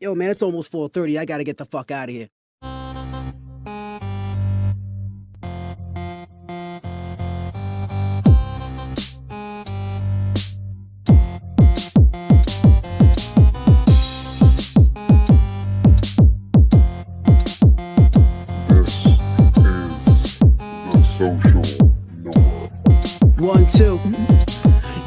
Yo, man, it's almost 4:30. I gotta get the fuck out of here. This is the Social Norm. 1, 2.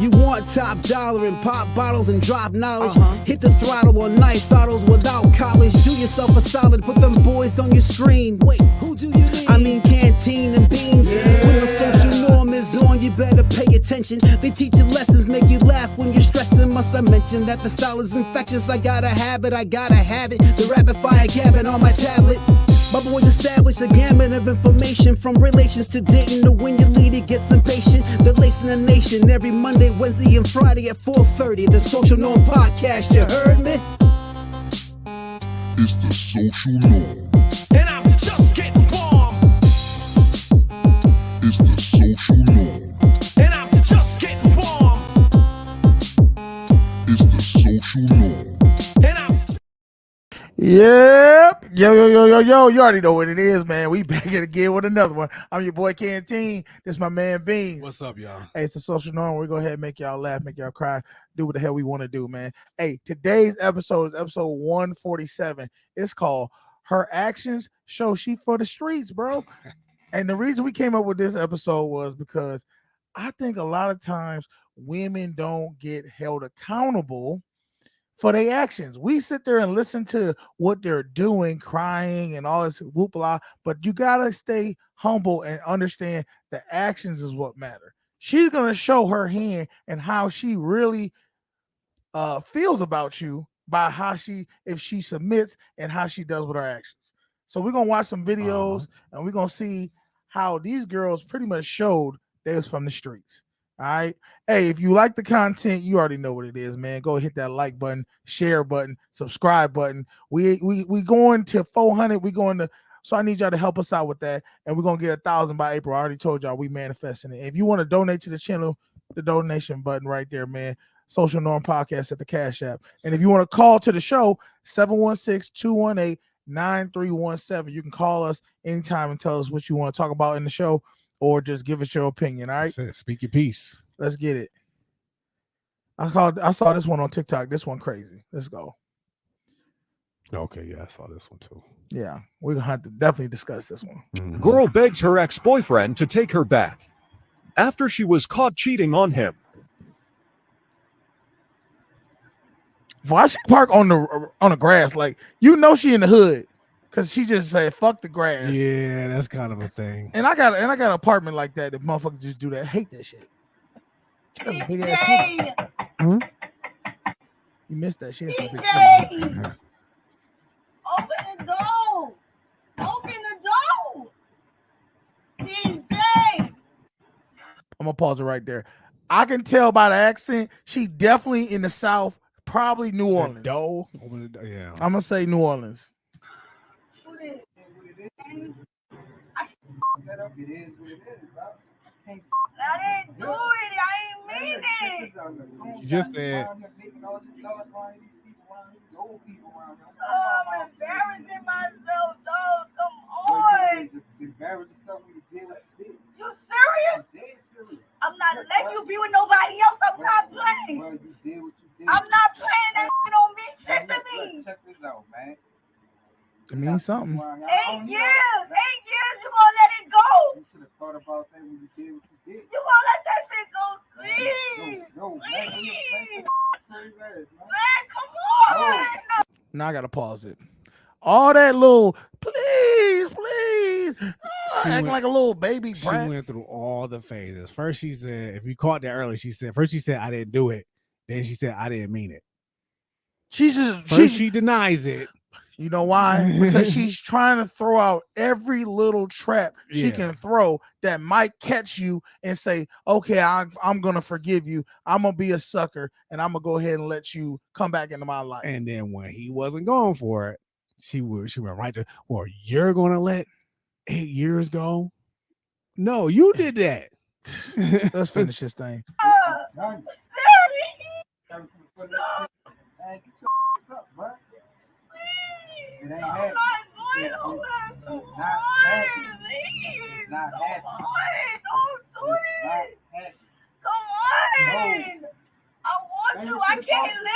You want top dollar and pop bottles and drop knowledge. Hit the throttle on nice autos without college. Do yourself a solid, put them boys on your screen. Wait, who do you mean? I mean canteen and beans. When the social norm is on, you better pay attention. They teach you lessons, make you laugh when you're stressing. Must I mention that the style is infectious? I gotta have it, The rapid fire gabbing on my tablet. My boys established a gamut of information, from relations to dating to when your leader gets impatient. They're lacing the nation every Monday, Wednesday, and Friday at 4:30. The Social Norm Podcast, you heard me? It's the Social Norm. And I'm just getting warm. It's the Social Norm. And I'm just getting warm. It's the Social Norm. And I'm Yep. Yo. You already know what it is, man. We back here again with another one. I'm your boy Canteen. This is my man Beans. What's up, y'all? Hey, it's a Social Norm. We're going to go ahead and make y'all laugh, make y'all cry, do what the hell we want to do, man. Hey, today's episode is episode 147. It's called Her Actions Show She for the Streets, bro. And the reason we came up with this episode was because I think a lot of times women don't get held accountable for their actions. We sit there and listen to what they're doing, crying and all this whoop-la, but you gotta stay humble and understand the actions is what matter. She's gonna show her hand and how she really feels about you by how if she submits and how she does with her actions. So we're gonna watch some videos and we're gonna see how these girls pretty much showed they was from the streets. All right. Hey, if you like the content, you already know what it is, man. Go hit that like button, share button, subscribe button. We going to 400. So I need y'all to help us out with that. And we're gonna get 1,000 by April. I already told y'all we manifesting it. If you want to donate to the channel, the donation button right there, man. Social Norm Podcast at the Cash App. And if you want to call to the show, 716-218-9317. You can call us anytime and tell us what you want to talk about in the show, or just give us your opinion. All right. Speak your piece. Let's get it. I saw this one on TikTok. This one crazy. Let's go. Okay, yeah, I saw this one too. Yeah, we're gonna have to definitely discuss this one. Mhm. Girl begs her ex-boyfriend to take her back after she was caught cheating on him. Why she park on the grass? Like, you know she in the hood, because she just said fuck the grass. Yeah, that's kind of a thing. And I got an apartment like that. If motherfuckers just do that, I hate that shit. She has a big ass titty. Hmm? You missed that. She has some big titty. Yeah. Open the door! Open the door! DJ! I'm gonna pause it right there. I can tell by the accent, she definitely in the South, probably New Orleans. Dough. Open the door. Yeah. I'm gonna say New Orleans. I didn't do it. I ain't mean it. She just said. Oh, I'm embarrassing myself, though. Come on. You serious? I'm not letting you be with nobody else. I'm not playing. I'm not playing. That shit don't mean shit to me. It means something. 8 years. 8 years. You gonna let it go? You gonna let that shit go? Please. Please. Man, come on. Now I gotta pause it. All that little please, acting like a little baby She brat. went through all the phases. First, she said, if you caught that early, she said I didn't do it. Then she said I didn't mean it. She denies it. You know why? Because she's trying to throw out every little trap she Yeah. can throw that might catch you and say, okay, I'm going to forgive you. I'm going to be a sucker and I'm going to go ahead and let you come back into my life. And then when he wasn't going for it, she went right to, well, you're going to let 8 years go? No, you did that. Let's finish this thing.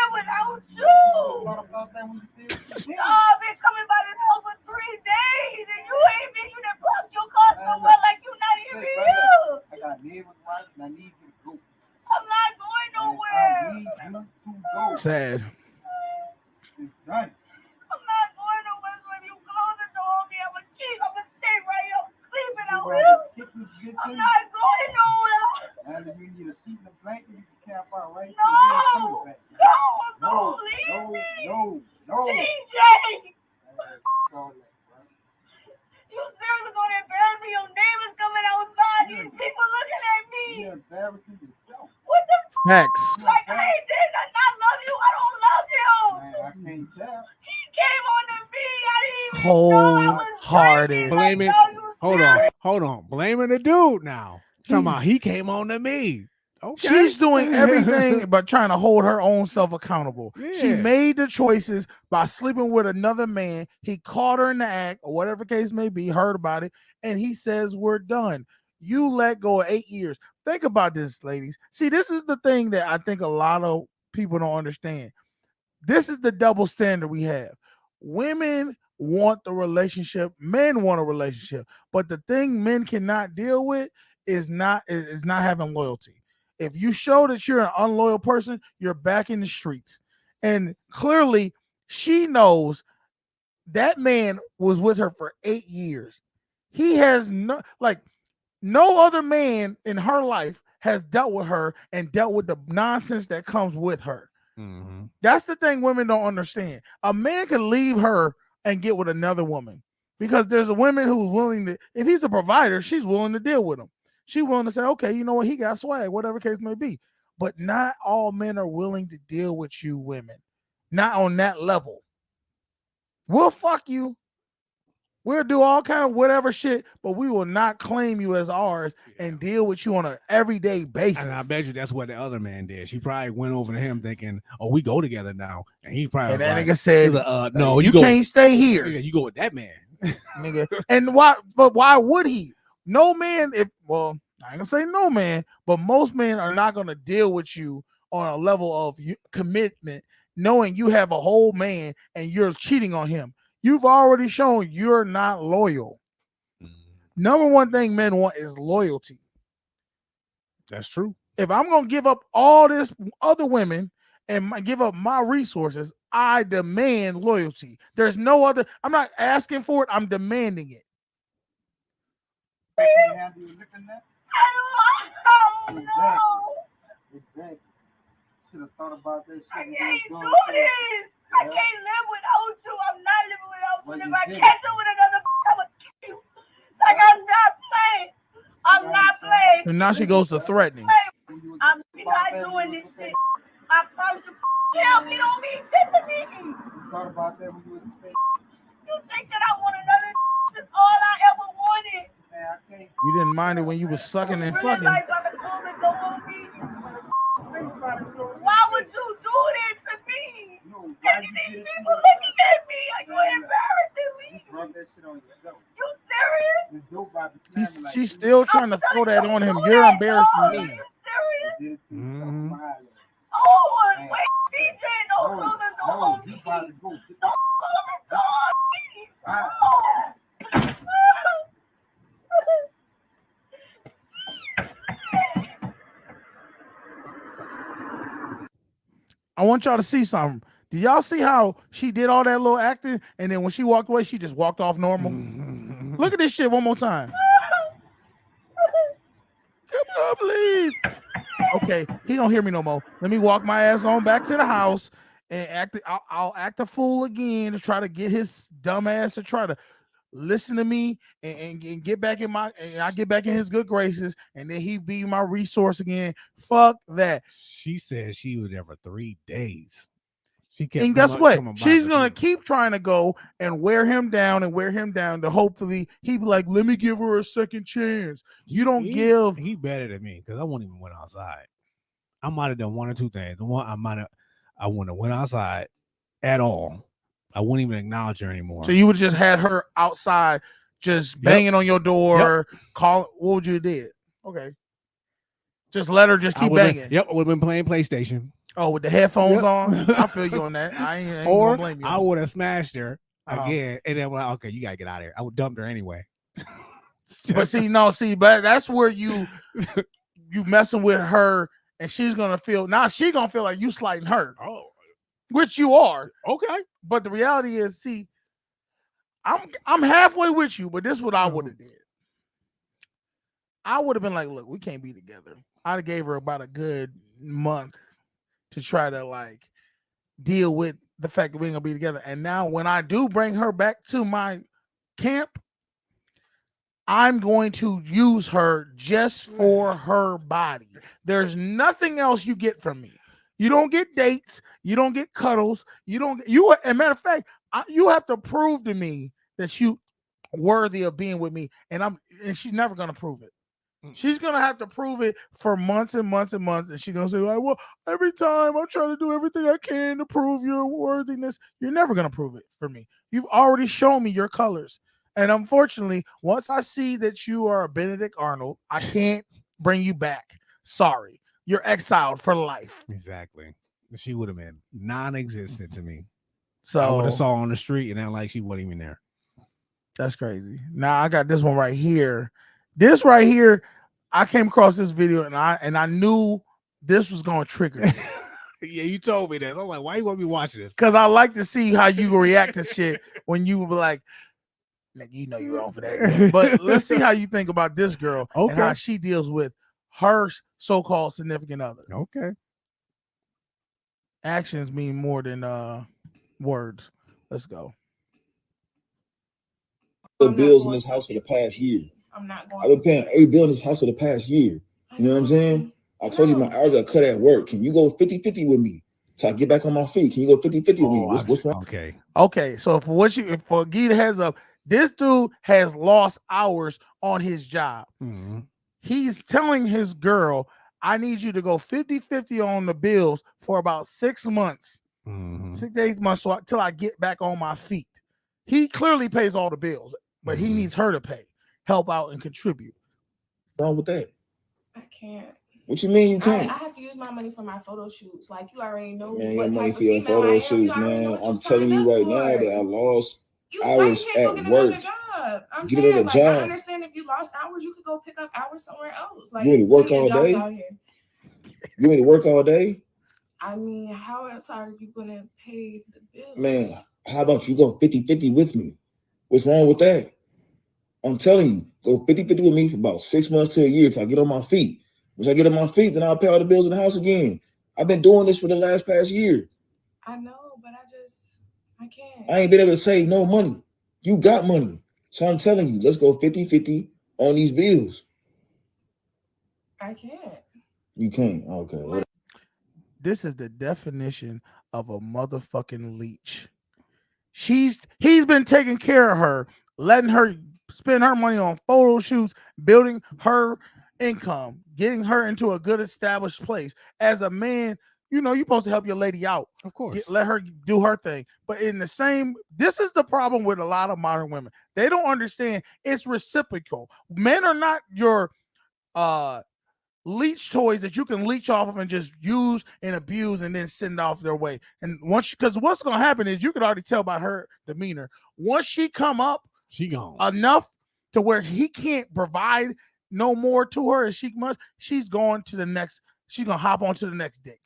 live without you. I've been coming by this house for 3 days, and you ain't been. You done parked your car somewhere like you not even here. I got neighbors watching. I need you to go. I'm not going nowhere. I need you to go. Sad. It's done. I'm not going nowhere. When you close the door on me, I'm gonna stay right here sleeping out You here. kick this bitch I'm in. not going nowhere. And if you need a seat and a blanket, you can camp out right No, there. no, leave me. No. DJ. You seriously gonna embarrass me? Your neighbors coming outside. These people looking at me. You're embarrassing yourself. What the Facts. Like, I ain't did nothing. I love you. I don't love you. Man, I can't tell. He came on to me. I didn't even know I was Cold-hearted. drinking. Blame it. Like, no, you Hold on. Blaming the dude now. Talking about he came on to me. Okay. She's doing everything but trying to hold her own self accountable. She Yeah. made the choices by sleeping with another man. He caught her in the act, or whatever case may be, heard about it, and he says, we're done. You let go of 8 years. Think about this, ladies. See, this is the thing that I think a lot of people don't understand. This is the double standard we have. Women want the relationship, men want a relationship, but the thing men cannot deal with is not having loyalty. If you show that you're an unloyal person, you're back in the streets. And clearly, she knows that man was with her for 8 years. He has no other man in her life has dealt with her and dealt with the nonsense that comes with her. Mm-hmm. That's the thing women don't understand. A man can leave her and get with another woman because there's a woman who's willing to, if he's a provider, she's willing to deal with him. She's willing to say, okay, you know what, he got swag, whatever case may be. But not all men are willing to deal with you women. Not on that level. We'll fuck you. We'll do all kind of whatever shit, but we will not claim you as ours and deal with you on an everyday basis. And I bet you that's what the other man did. She probably went over to him thinking, "Oh, we go together now," and he probably And that was nigga like, said, "No, you go, can't stay here, you go with that man." nigga." And why? But why would he? No man. I ain't gonna say no man, but most men are not gonna deal with you on a level of commitment, knowing you have a whole man and you're cheating on him. You've already shown you're not loyal. Number one thing men want is loyalty. That's true. If I'm going to give up all this other women and give up my resources, I demand loyalty. There's no other. I'm not asking for it. I'm demanding it. I can't have you looking at. I don't know. Exactly. Should have thought about that shit. I can't do this. I can't live without you. I'm not living without you. If I catch you with another, I'm gonna kill you. Like, I'm not playing. I'm not playing. And now she goes to threatening. I'm not doing this shit. I promise you. Tell me, don't mean shit to me. You thought about that when you was in You think that I want another? That's all I ever wanted. Man, I can't. You didn't mind it when you was sucking and Really fucking. like about to close the door on me. Why would you do this to me? No, And why you these did people looking at me like you're embarrassing me. rub that shit on yourself? You serious? The dope about the family, like, She's still trying to throw that on him. You're embarrassing me. You serious? you did it to Mhm. yourself. Oh, wait, DJ, don't close the door No, on you me. about to go. Don't close the door on me. Right. I want y'all to see something. Do y'all see how she did all that little acting and then when she walked away, she just walked off normal? Look at this shit one more time. Come on, please. Okay, he don't hear me no more. Let me walk my ass on back to the house and I'll act a fool again to try to get his dumb ass to try to listen to me and get back in I get back in his good graces and then he be my resource again. Fuck that. She said she was there for 3 days. She kept And guess coming- what? coming by She's the gonna dude. keep trying to go and wear him down to hopefully he be like, let me give her a second chance. You don't give. He better than me because I won't even went outside. I might have done one or two things. The one I wouldn't have went outside at all. I wouldn't even acknowledge her anymore. So you would just had her outside, just banging on your door, call. What would you have did? Okay, just let her just keep banging. I would have been playing PlayStation. Oh, with the headphones Yep. on, I feel you on that. I ain't Or gonna blame you. I would have smashed her Uh-huh. again, and then like, okay, you gotta get out of here. I would dump her anyway. But but that's where you messing with her, and she's gonna feel like you slighting her, Oh, which you are. okay. But the reality is, I'm halfway with you, but this is what I would have did. I would have been like, look, we can't be together. I'd have gave her about a good month to try to like deal with the fact that we ain't gonna be together. And now when I do bring her back to my camp, I'm going to use her just for her body. There's nothing else you get from me. You don't get dates. You don't get cuddles. You don't. As a matter of fact, you have to prove to me that you worthy of being with me, and she's never gonna prove it. She's gonna have to prove it for months and months and months, and she's gonna say, like, well, every time I'm trying to do everything I can to prove your worthiness. You're never gonna prove it for me. You've already shown me your colors. And unfortunately, once I see that you are a Benedict Arnold, I can't bring you back. Sorry. You're exiled for life. Exactly. She would have been non-existent to me. So I would have saw her on the street and act like she wasn't even there. That's crazy. Now I got this one right here. This right here, I came across this video and I knew this was going to trigger me. Yeah, you told me that. I'm like, why you want me watching this? Because I like to see how you react to shit when you were like, you know you're wrong for that. But let's see how you think about this girl and how she deals with her so-called significant other. Okay. Actions mean more than words. Let's go. The bills in this house for the past year. I'm not going. I've been paying every bill in this house for the past year. You know what I'm saying? I told you my hours are cut at work. Can you go 50-50 with me so I get back on my feet? Can you go 50-50 with me? What's wrong? Okay. So for Gita heads up, this dude has lost hours on his job. Mm-hmm. He's telling his girl, I need you to go 50-50 on the bills for about 6 months, 6 to 8 months, till I get back on my feet. He clearly pays all the bills, but he needs her to help out and contribute. What's wrong with that? I can't. What you mean you can't? I have to use my money for my photo shoots. Like, you already know Man, what your money type for of your female photo I am. shoots, man. I'm telling you right now that I lost hours at work. I'm Get saying, another like, job. I understand if you lost hours, you could go pick up hours somewhere else. Like, you want to work all day? You want to work all day? I mean, how else are you going to pay the bills? Man, how about you go 50-50 with me? What's wrong with that? I'm telling you, go 50-50 with me for about 6 months to a year till I get on my feet. Once I get on my feet, then I'll pay all the bills in the house again. I've been doing this for the past year. I know, but I can't. I ain't been able to save no money. You got money. So I'm telling you, let's go 50-50 on these bills. I can't. You can't. Okay. This is the definition of a motherfucking leech. He's been taking care of her, letting her spend her money on photo shoots, building her income, getting her into a good established place. As a man, you know, you're supposed to help your lady out. Of course. Let her do her thing. But this is the problem with a lot of modern women. They don't understand it's reciprocal. Men are not your leech toys that you can leech off of and just use and abuse and then send off their way. And because what's going to happen is, you can already tell by her demeanor, once she come up, she gone enough to where he can't provide no more to her as she must, she's going to the next, she's going to hop on to the next dick.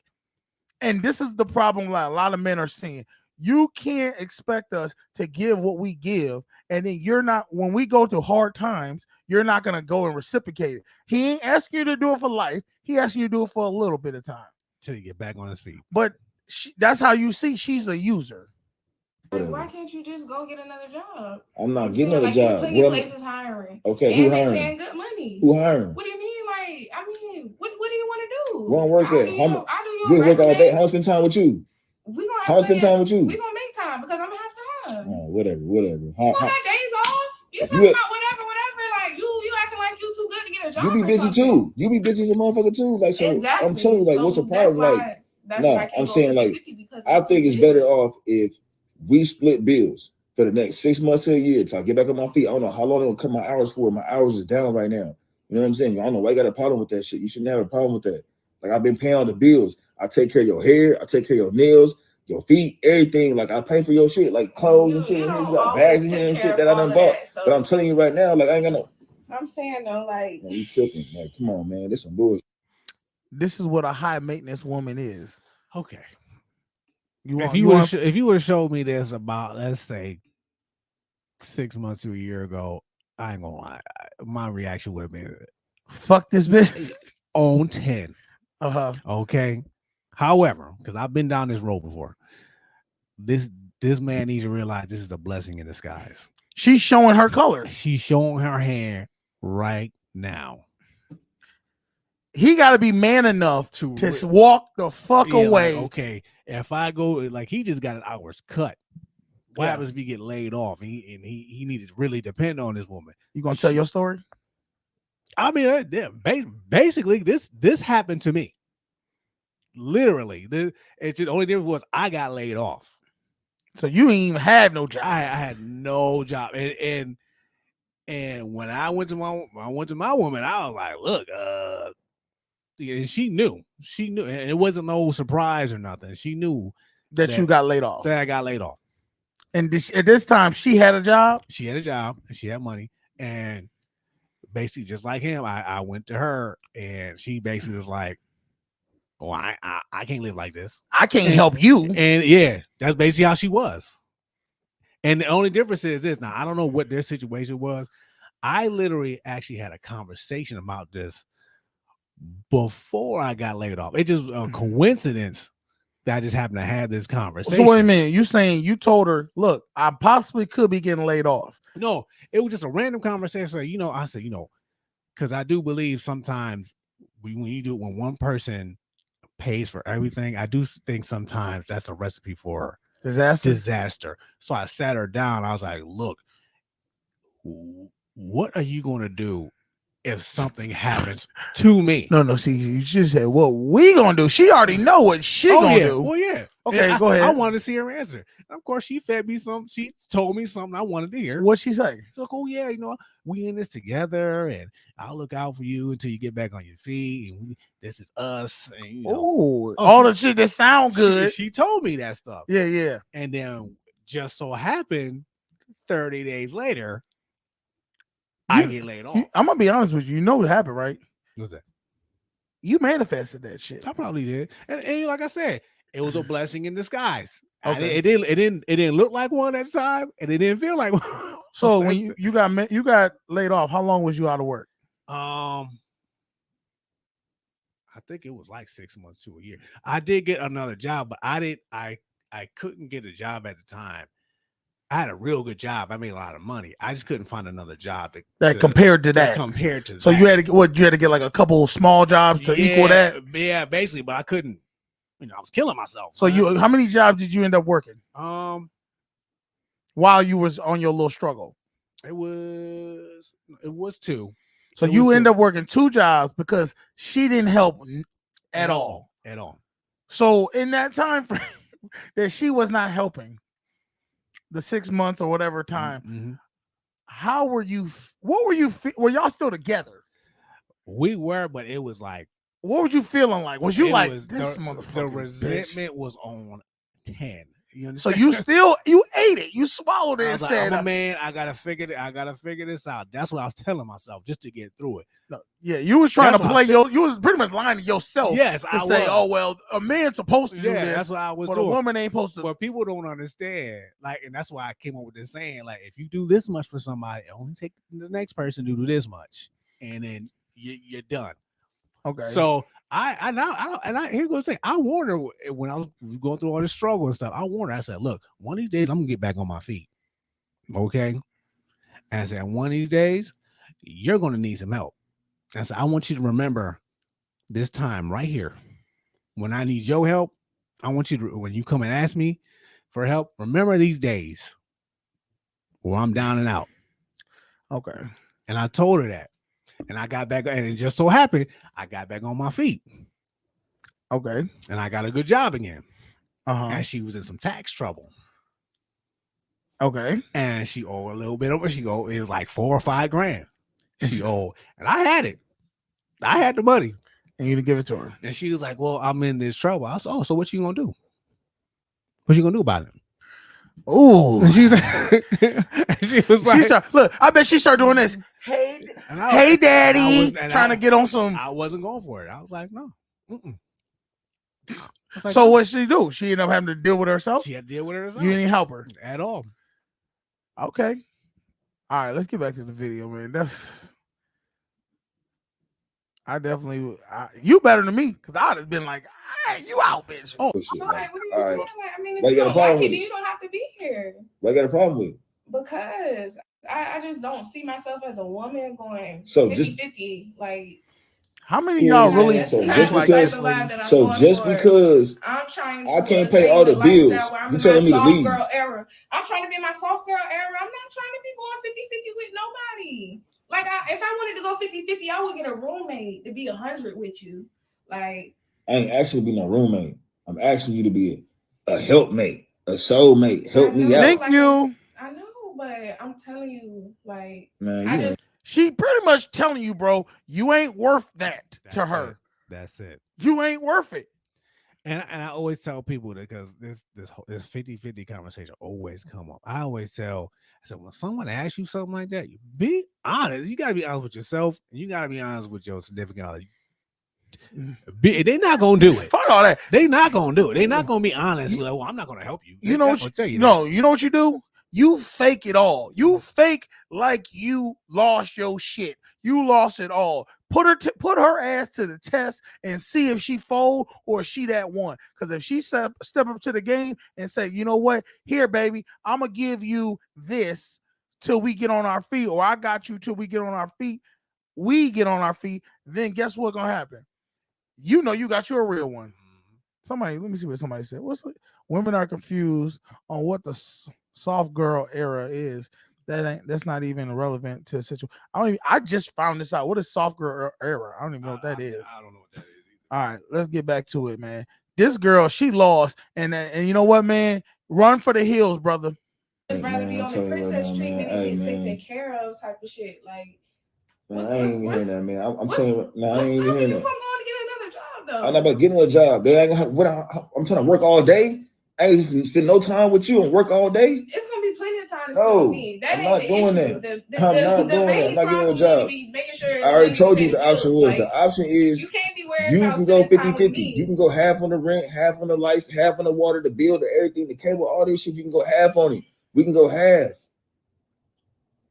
And this is the problem that a lot of men are seeing. You can't expect us to give what we give, and then you're not, when we go through hard times, you're not going to go and reciprocate it. He ain't asking you to do it for life. He asking you to do it for a little bit of time. Till you get back on his feet. But that's how you see she's a user. Like, why can't you just go get another job? I'm not getting another job. There's plenty of places hiring. Okay, who hiring? Paying good money. Who hiring? What do you mean? Like, I mean, what do you want to do? Where work at? You work all day. How spend time with you? We gonna how spend time with you? We gonna make time because I'm gonna have time. Oh, whatever. You gonna have days off? You talking about whatever. Like, you acting like you too good to get a job. You be busy too. You be busy as a motherfucker too. Like, so exactly. I'm telling you, like, what's the problem? Like, no, I'm saying, like, I think it's better off if we split bills for the next 6 months to a year till I get back on my feet. I don't know how long it'll cut my hours for. My hours is down right now. You know what I'm saying? I don't know why you got a problem with that shit. You shouldn't have a problem with that. Like I've been paying all the bills. I take care of your hair. I take care of your nails, your feet, everything. Like I pay for your shit, like clothes and shit. You got bags in here and shit that I done bought. So. But I'm telling you right now, like I ain't got no. I'm saying though, like man, you tripping? Like, come on, man, this some bullshit. This is what a high maintenance woman is. Okay. If you would have showed me this about, let's say, 6 months to a year ago, I ain't gonna lie, my reaction would have been, fuck this bitch on 10. Okay. However, because I've been down this road before, this man needs to realize this is a blessing in disguise. She's showing her colors. She's showing her hand right now. He got to be man enough to walk the fuck away. Like, okay, if I go, like, he just got an hour's cut. What happens if he get laid off? He needed to really depend on this woman. You gonna tell your story? I mean, basically, this happened to me. Literally, it's the only difference was I got laid off. So you ain't even have no job. I had no job, and when I went to my woman, I was like, look, and she knew, and it wasn't no surprise or nothing. She knew that you got laid off. That I got laid off. And at this time, she had a job. She had a job and she had money, and basically just like him, I went to her, and she basically was like, well, I can't live like this. I can't help you. And yeah, that's basically how she was. And the only difference is this. Now, I don't know what their situation was. I literally actually had a conversation about this before I got laid off. It's just a coincidence that I just happened to have this conversation. So wait a minute. You saying you told her, look, I possibly could be getting laid off. No, it was just a random conversation. I said, because I do believe sometimes when one person pays for everything, I do think sometimes that's a recipe for disaster. So I sat her down. I was like, look, what are you going to do if something happens to me? No. See, you just said, what we going to do? She already know what she going to do. Well, yeah. Okay, go ahead. I wanted to see her answer. And of course, she fed me something. She told me something I wanted to hear. What'd she say? She's like, oh, yeah, we in this together, and I'll look out for you until you get back on your feet. And this is us. And, all the shit that sound good. She told me that stuff. Yeah. And then just so happened, 30 days later, I get laid off. I'm going to be honest with you. You know what happened, right? What's that? You manifested that shit. I probably did. And like I said, it was a blessing in disguise. Okay. It didn't look like one at the time, and it didn't feel like one. So when you got laid off, how long was you out of work? I think it was like 6 months to a year. I did get another job, but I couldn't get a job at the time. I had a real good job. I made a lot of money. I just couldn't find another job compared to that. So you had to get like a couple small jobs to equal that. Yeah, basically, but I couldn't. I was killing myself. So how many jobs did you end up working? While you was on your little struggle. It was 2. So you end up working 2 jobs because she didn't help at all. At all. So in that time frame that she was not helping, the 6 months or whatever time, how were you? What were you? Were y'all still together? We were, but it was like, what were you feeling like? Was you like this motherfucker? The resentment was on 10. You understand? So you ate it, you swallowed it, and said, "I'm a man, I gotta figure this out." That's what I was telling myself just to get through it. No, yeah, you was trying to play you was pretty much lying to yourself. Yes, to say, "Oh well, a man's supposed to do this." That's what I was but doing. A woman ain't supposed to. But people don't understand, and that's why I came up with this saying, if you do this much for somebody, it only take the next person to do this much, and then you're done. Okay. So I here's the thing. I warned her when I was going through all this struggle and stuff. I warned her. I said, "Look, one of these days I'm gonna get back on my feet." Okay. And I said, one of these days you're gonna need some help. And I said, I want you to remember this time right here. When I need your help, I want you to, when you come and ask me for help, remember these days where I'm down and out. Okay. And I told her that. And I got back, and it just so happened I got back on my feet. Okay. And I got a good job again. And she was in some tax trouble. Okay. And she owed a little bit over. It was like $4 or $5 grand. She owed. And I had it. I had the money. and you didn't give it to her. And she was like, "Well, I'm in this trouble." I said, "Oh, so what you gonna do? What you gonna do about it?" Ooh. And she was like, "Look, I bet she started doing this. Hey, daddy, trying to get on some." I wasn't going for it. I was like, "No." Like, so what she do? She ended up having to deal with herself. She had to deal with herself. You didn't help her at all. Okay. All right, let's get back to the video, man. You better than me, because I'd have been like, hey, you out, bitch. Oh, so like, what are you saying? Like, I mean, if Why you you got a don't problem like it, with then it? you don't have to be here. What you got a problem with? Because I just don't see myself as a woman going So 50-50. Like, how many of y'all really so act just like because, I'm trying to I can't pay all the bills, you telling me to leave? Girl era. I'm trying to be in my soft girl era. I'm not trying to be going 50-50 with nobody. Like, if I wanted to go 50-50, I would get a roommate to be 100 with you. Like, I ain't actually be no roommate. I'm asking you to be a helpmate, a soulmate. Help me out. Thank you. I know, but I'm telling you, like, man, she pretty much telling you, bro, you ain't worth that to her. That's it. You ain't worth it. And I always tell people that, because this 50-50 conversation always come up. I always tell, I said, when someone asks you something like that, you be honest. You got to be honest with yourself, and you got to be honest with your significant other. They're not gonna do it. Fuck all that. They're not gonna do it. They're not gonna be honest. Like, well, I'm not gonna help you. You know what you know what you do? You fake it all. You fake like you lost your shit. You lost it all. Put her ass to the test and see if she fold or she that one. Because if she step up to the game and say, you know what, here, baby, I'm gonna give you this till we get on our feet, or I got you till we get on our feet. We get on our feet. Then guess what's gonna happen? You know you got you a real one. Somebody, let me see what somebody said. Women are confused on what the soft girl era is. That's not even relevant to the situation. I just found this out. What is soft girl era? I don't even know what that is. I don't know what that is either. All right, let's get back to it, man. This girl, she lost, and you know what, man? Run for the hills, brother. I'd rather be on the princess treatment and get taken care of type of shit. Like, man, I ain't even hearing that, man. I'm telling you, no, I ain't even hearing that. I'm going to get another job, though. I'm not about getting a job. I'm trying to work all day. I ain't spend no time with you and work all day. It's gonna be plenty of time to spend with me. That I'm not doing that. I'm not doing that. I'm not getting a job. Sure I already told you what the option was. Like, the option is you can't be worried you about can go spending time with 50-50. me. You can go half on the rent, half on the lights, half on the water, the bill, the everything, the cable, all this shit. You can go half on it. We can go half.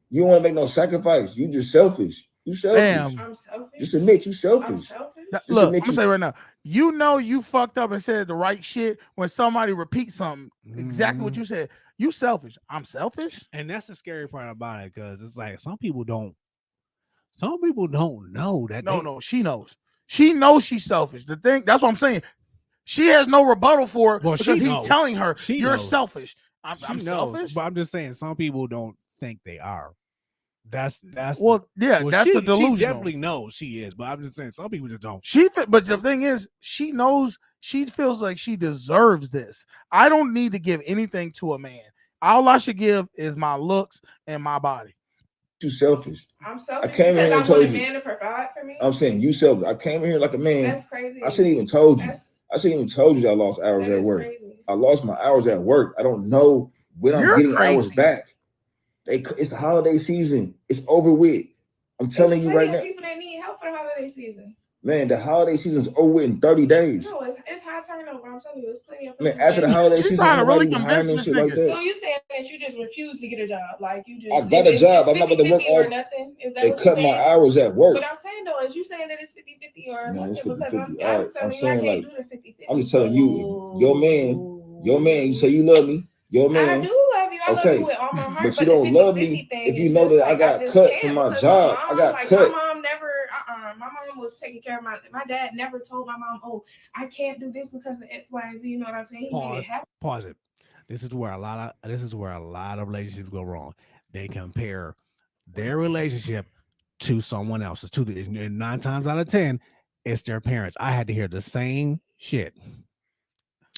You don't want to make no sacrifice. You just selfish. You selfish. Damn. I'm selfish. Just admit you selfish. I'm selfish. Look, I'm gonna say right now, you know you fucked up and said the right shit when somebody repeats something exactly what you said. You selfish. I'm selfish. And that's the scary part about it, because it's like some people don't know that. No, she knows. She knows she's selfish. That's what I'm saying. She has no rebuttal for it because he's telling her you're selfish. I'm selfish. But I'm just saying some people don't think they are. That's that's a delusion. She definitely knows she is, but I'm just saying some people just don't. But the thing is, she knows, she feels like she deserves this. I don't need to give anything to a man. All I should give is my looks and my body. You selfish. I'm selfish. I came here and told you. I want a man to provide for me. I'm saying you selfish. I came here like a man. That's crazy. I shouldn't even told you. I shouldn't even told you that I lost hours at work. Crazy. I lost my hours at work. I don't know when I'm getting hours back. It's the holiday season. It's over with. I'm telling you right now. People that need help for the holiday season. Man, the holiday season's over with in 30 days. No, it's high turnover. I'm telling you, it's plenty of. Man, after the holiday season, nobody was hiring shit like that. So you saying that you just refuse to get a job? Like you just. I got a job. I'm not about to work all. Nothing. Is that they cut my hours at work. But I'm saying though, is you saying that it's 50-50 or no, nothing? It's 50-50. Because I'm saying like, do the 50-50. I'm just telling you, your man. You say you love me. Your man. I do love you. I love you with all my heart. But you don't love me if you know that I got cut from my job. I got cut. My mom never. My mom was taking care of my dad. Never told my mom, "Oh, I can't do this because of X, Y, and Z." You know what I'm saying? Pause it. This is where a lot of relationships go wrong. They compare their relationship to someone else's. And 9 times out of 10, it's their parents. I had to hear the same shit.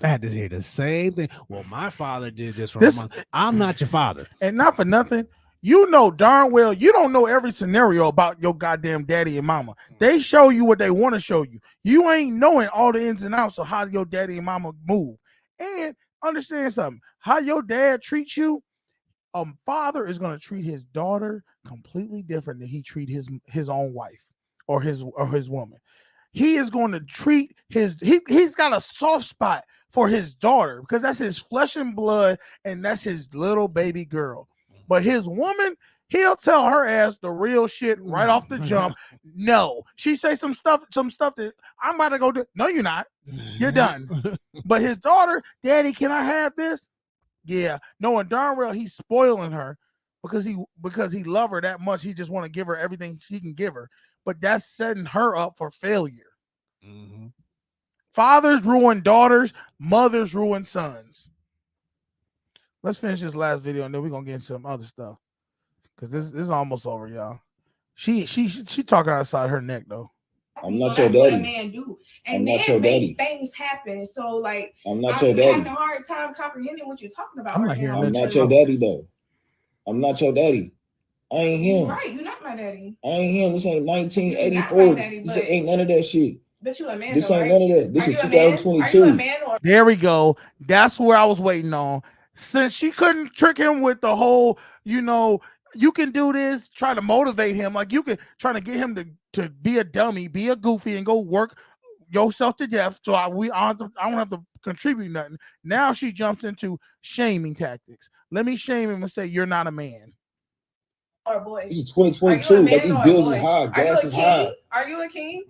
I had to hear the same thing. Well, my father did this for my mom. I'm not your father. And not for nothing, You know darn well you don't know every scenario about your goddamn daddy and mama. They show you what they want to show you. You ain't knowing all the ins and outs of how your daddy and mama move. And understand something. How your dad treats you, father is going to treat his daughter completely different than he treat his own wife or his woman. He is going to treat he's got a soft spot for his daughter because that's his flesh and blood and that's his little baby girl. But his woman, he'll tell her ass the real shit right off the jump. No, she say some stuff that I'm about to go do. No, you're not. You're done. But his daughter, Daddy, can I have this? Yeah, knowing darn well he's spoiling her because he love her that much. He just want to give her everything he can give her. But that's setting her up for failure. Mm-hmm. Fathers ruin daughters, mothers ruin sons. Let's finish this last video and then we're gonna get into some other stuff. Cause this is almost over, y'all. She talking outside her neck though. I'm not That's your what a daddy. man do. And I'm men not your make daddy. things happen. So like I'm not I your be having daddy. a hard time comprehending what you're talking about. I'm right not hearing now. I'm that not shit. your daddy though. I'm not your daddy. I ain't You're him. right, you're not my daddy. I ain't him. This ain't You're not 1984. my daddy, This but ain't none of that shit. but you a man. This though, ain't right? none of that. This Are is you a man? Are 2022. you a man or There we go. That's where I was waiting on. Since she couldn't trick him with the whole, you can do this, try to motivate him. Like you can try to get him to be a dummy, be a goofy, and go work yourself to death. So I don't have to contribute nothing. Now she jumps into shaming tactics. Let me shame him and say you're not a man. a boy? This is Are you a 2022. Like man these or a bills boy? is high, Are you gas a is high. king? Are you a king?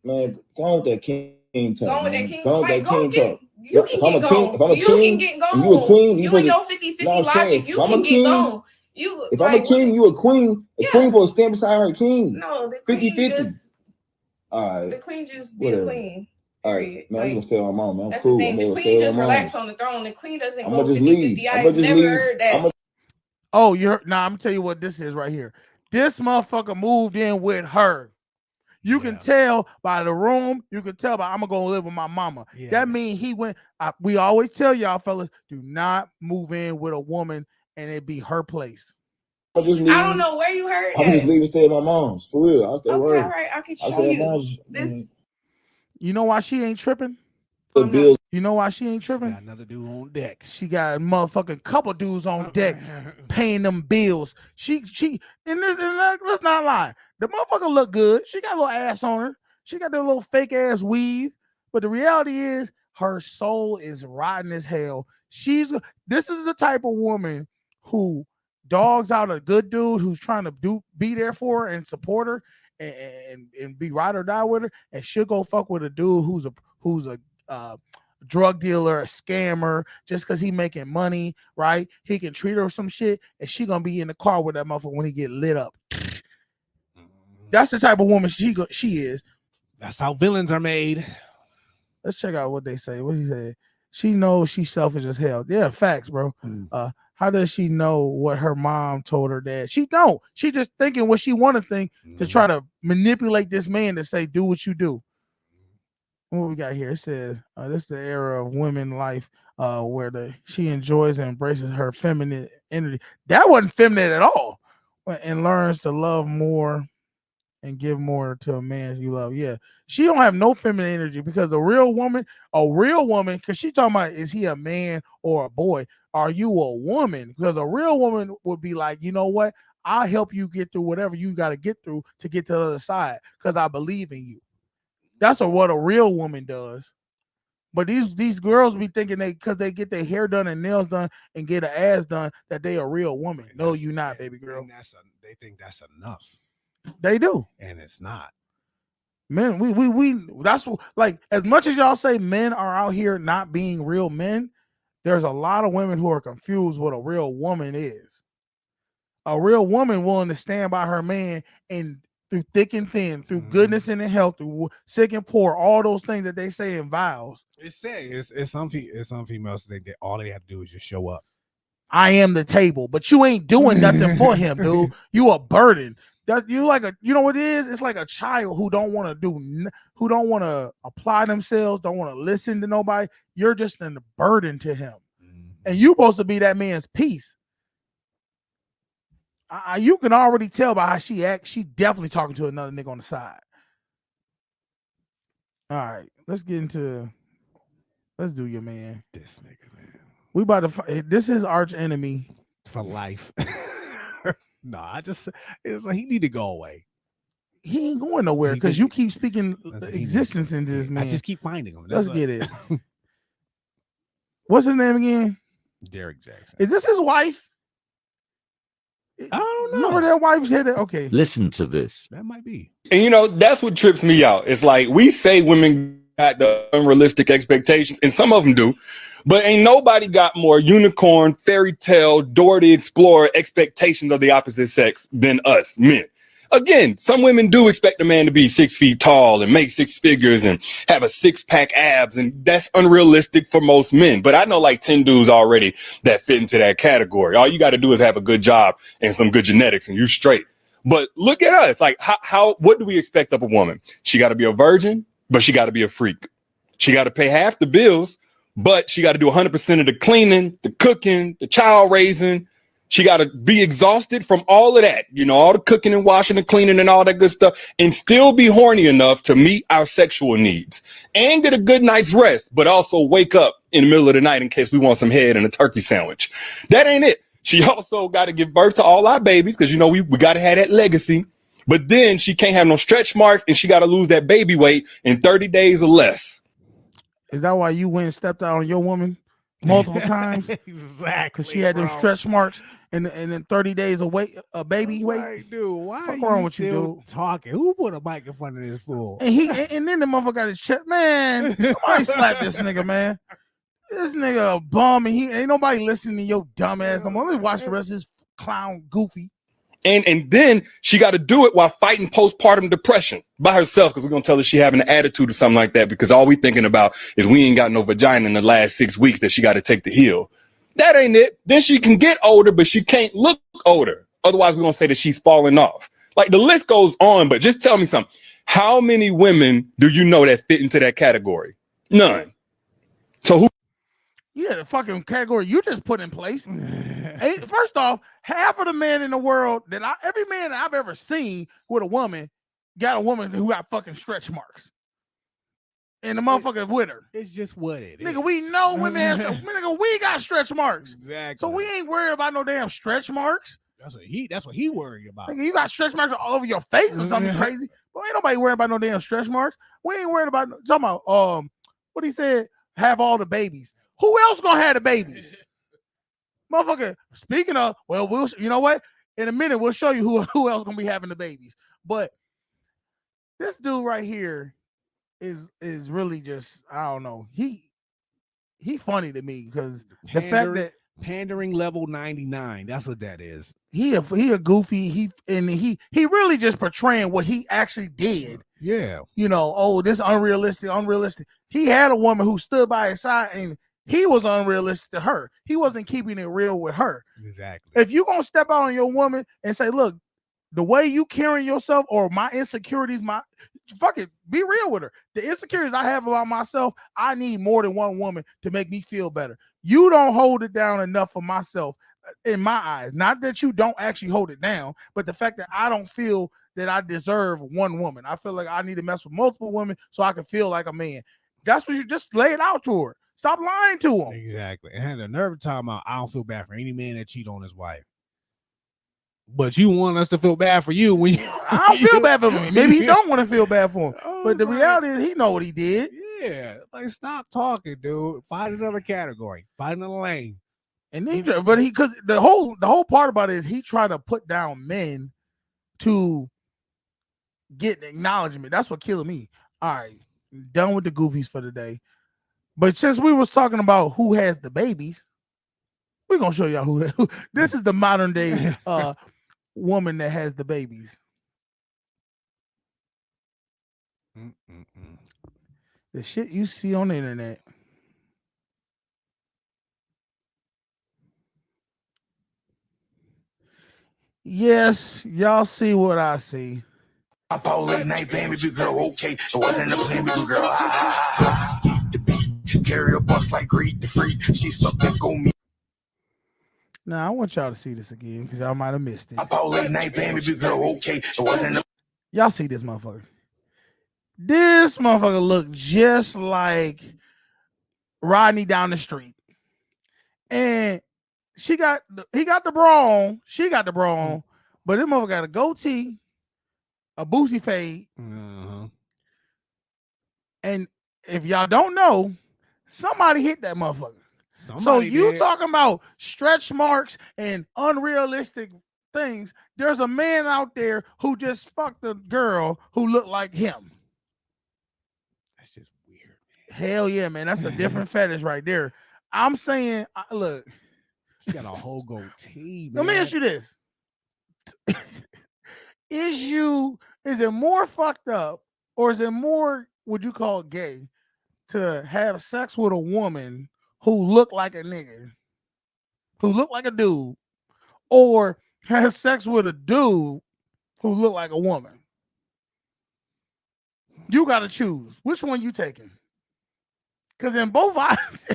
Man, go on with that king talk. Going with Man. that king. Go on with Like, that go king get. talk. You If can I'm get a king, gone. if I'm a You can king, get and you a gone. queen, You and your 50-50 no, I'm saying, logic. if You I'm can a get king, gone. You if like I'm a king, you a queen. A Yeah. queen supposed to stand beside her king. no, the queen 50-50. just All the right. queen just be Whatever. a queen. All Period. right. Man, I'm Like, gonna stay on my mom, man. I'm that's cool. the I'm thing. The gonna queen stay just on my relax mom. on the throne. The queen doesn't I'm go gonna just 50-50. leave. I'm I've gonna just never leave. heard that. I'm gonna Oh, I'm gonna tell you what this is right here. This motherfucker moved in with her. You can tell by the room. You can tell by I'm gonna go live with my mama. Yeah. That means he went. We always tell y'all fellas, do not move in with a woman and it be her place. just leave. I don't know where you heard I'm that. just leave and stay at my mom's. For real. I'll stay with Okay, her. all right. I can I'll show stay at you mom's. this. You know why she ain't tripping? The bills. You know why she ain't tripping? Got another dude on deck. She got a motherfucking couple dudes on deck paying them bills. Let's not lie. The motherfucker look good. She got a little ass on her. She got that little fake ass weave. But the reality is her soul is rotten as hell. This is the type of woman who dogs out a good dude who's trying to be there for her and support her and be ride or die with her, and she'll go fuck with a dude who's a drug dealer, a scammer, just because he making money, right? He can treat her with some shit, and she gonna be in the car with that motherfucker when he get lit up. That's the type of woman she is. That's how villains are made. Let's check out what they say. What he said? She knows she's selfish as hell. Yeah, facts, bro. How does she know what her mom told her dad? She don't. She just thinking what she want to think to try to manipulate this man to say, do what you do. What we got here? It says this is the era of women life where she enjoys and embraces her feminine energy. That wasn't feminine at all. And learns to love more and give more to a man you love. Yeah, she don't have no feminine energy because a real woman, because she talking about, is he a man or a boy? Are you a woman? Because a real woman would be like, you know what? I'll help you get through whatever you got to get through to get to the other side because I believe in you. That's what a real woman does. But these girls be thinking because they get their hair done and nails done and get an ass done that they a real woman. No, you're not, baby girl. They think that's enough. They do, and it's not. Men, we that's like, as much as y'all say men are out here not being real men, there's a lot of women who are confused what a real woman is. A real woman willing to stand by her man and through thick and thin, through goodness and health, through sick and poor, all those things that they say in vows. It's some females think that all they have to do is just show up. I am the table, but you ain't doing nothing for him, dude. You a burden. You like you know what it is? It's like a child who don't want to apply themselves, don't want to listen to nobody. You're just a burden to him, and you supposed to be that man's peace. You can already tell by how she acts. She definitely talking to another nigga on the side. All right, let's do your man. This nigga, man. We about to. This is arch enemy for life. No, it's like he need to go away. He ain't going nowhere because you keep speaking existence into this man. I just keep finding him. Let's get it. What's his name again? Derek Jackson. Is this his wife? I don't know. Remember that wife said it? Okay. Listen to this. That might be. And you know, that's what trips me out. It's like we say women got the unrealistic expectations, and some of them do, but ain't nobody got more unicorn, fairy tale, Dora the Explorer expectations of the opposite sex than us men. Again, some women do expect a man to be 6 feet tall and make six figures and have a six-pack abs, and that's unrealistic for most men. But I know like 10 dudes already that fit into that category. All you got to do is have a good job and some good genetics, and you're straight. But look at us. Like, what do we expect of a woman? She got to be a virgin, but she got to be a freak. She got to pay half the bills, but she got to do 100% of the cleaning, the cooking, the child raising. She got to be exhausted from all of that, you know, all the cooking and washing and cleaning and all that good stuff, and still be horny enough to meet our sexual needs and get a good night's rest, but also wake up in the middle of the night in case we want some head and a turkey sandwich. That ain't it. She also got to give birth to all our babies because, you know, we got to have that legacy. But then she can't have no stretch marks, and she got to lose that baby weight in 30 days or less. Is that why you went and stepped out on your woman multiple times? Exactly. Because she had them stretch marks and then 30 days of baby weight. Like, dude, why fuck are wrong you with you, still dude? talking? Who put a mic in front of this fool? And then the motherfucker got his chest. Man, somebody slap this nigga, man. This nigga a bum, and he ain't nobody listening to your dumb ass no more. Let's watch the rest of this clown goofy. And then she got to do it while fighting postpartum depression by herself, because we're going to tell her she having an attitude or something like that, because all we thinking about is we ain't got no vagina in the last 6 weeks that she got to take to heal. That ain't it. Then she can get older, but she can't look older. Otherwise, we're going to say that she's falling off. Like, the list goes on, but just tell me something. How many women do you know that fit into that category? None. So who? Yeah, the fucking category you just put in place. First off, half of the men in the world every man that I've ever seen with a woman got a woman who got fucking stretch marks. And the motherfucker with her. It's just what it is. Nigga, we know women nigga, we got stretch marks. Exactly. So we ain't worried about no damn stretch marks. That's what he worried about. Nigga, you got stretch marks all over your face or something crazy. But ain't nobody worried about no damn stretch marks. We ain't worried about talking about what he said, have all the babies. Who else gonna have the babies? Motherfucker, speaking of, well, you know what? In a minute, we'll show you who else gonna be having the babies. But this dude right here is really just, I don't know. He funny to me because the fact that pandering level 99, that's what that is. He a goofy, he really just portraying what he actually did. Yeah. You know, this unrealistic. He had a woman who stood by his side, and he was unrealistic to her. He wasn't keeping it real with her. Exactly. If you gonna step out on your woman and say, look, the way you carrying yourself or my insecurities, fuck it, be real with her. The insecurities I have about myself, I need more than one woman to make me feel better. You don't hold it down enough for myself in my eyes. Not that you don't actually hold it down, but the fact that I don't feel that I deserve one woman. I feel like I need to mess with multiple women so I can feel like a man. That's what you just lay it out to her. Stop lying to him. Exactly. And had the nerve of talking about, I don't feel bad for any man that cheat on his wife. But you want us to feel bad for you when you I don't feel bad for him. Maybe he don't want to feel bad for him. But the reality is he know what he did. Yeah. Like, stop talking, dude. Find another category. Find another lane. And then because the whole part about it is he tried to put down men to get acknowledgement. That's what killed me. All right. Done with the goofies for today. But since we was talking about who has the babies, we're gonna show y'all who this is the modern day woman that has the babies. The shit you see on the internet. Yes, y'all see what I see. Up all late night, baby girl, okay. It wasn't a plan, baby girl. Skip the beat, carry a bus like Greed the Freak. She's something go me. Now I want y'all to see this again because y'all might have missed it. I'm Paul late night, baby girl, okay. It wasn't a Y'all see this motherfucker. This motherfucker looked just like Rodney down the street. And he got the bra on. She got the bra on. But this motherfucker got a goatee, a boosie fade. And if y'all don't know, somebody hit that motherfucker. So you talking about stretch marks and unrealistic things. There's a man out there who just fucked a girl who looked like him. That's just weird. Hell yeah, man. That's a different fetish right there. I'm saying, look. You got a whole goatee, man. Let me ask you this. Is it more fucked up or is it more, would you call it gay, to have sex with a woman who look like a nigga, who look like a dude, or have sex with a dude who look like a woman? You got to choose. Which one you taking? Because in both eyes,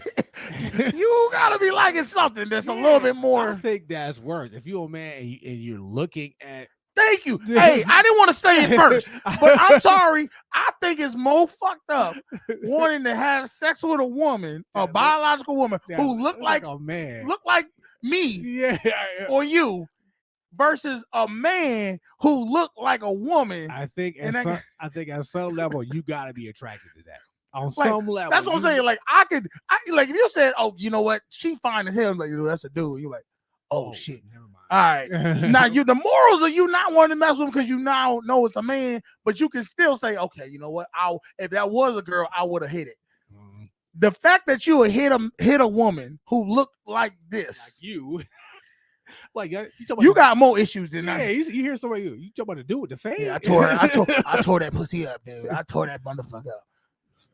you got to be liking something that's a little bit more. I think that's worse. If you're a man and you're looking at. Thank you. Hey, I didn't want to say it first, but I'm sorry. I think it's more fucked up wanting to have sex with a woman, a biological woman who look like a man, look like me, or you, versus a man who look like a woman. I think at some level you got to be attracted to that. On like, some level, that's what I'm saying. Like I like if you said, "Oh, you know what? She fine as hell." I'm like, that's a dude. You're like, oh shit. Never mind. All right. Now the morals of you not wanting to mess with him because you now know it's a man, but you can still say, okay, you know what? If that was a girl, I would have hit it. The fact that you would hit a woman who looked like this, like you, like you got more issues than that. Yeah, you hear somebody you talking about the dude with the face. Yeah, I tore that pussy up, dude. I tore that motherfucker up.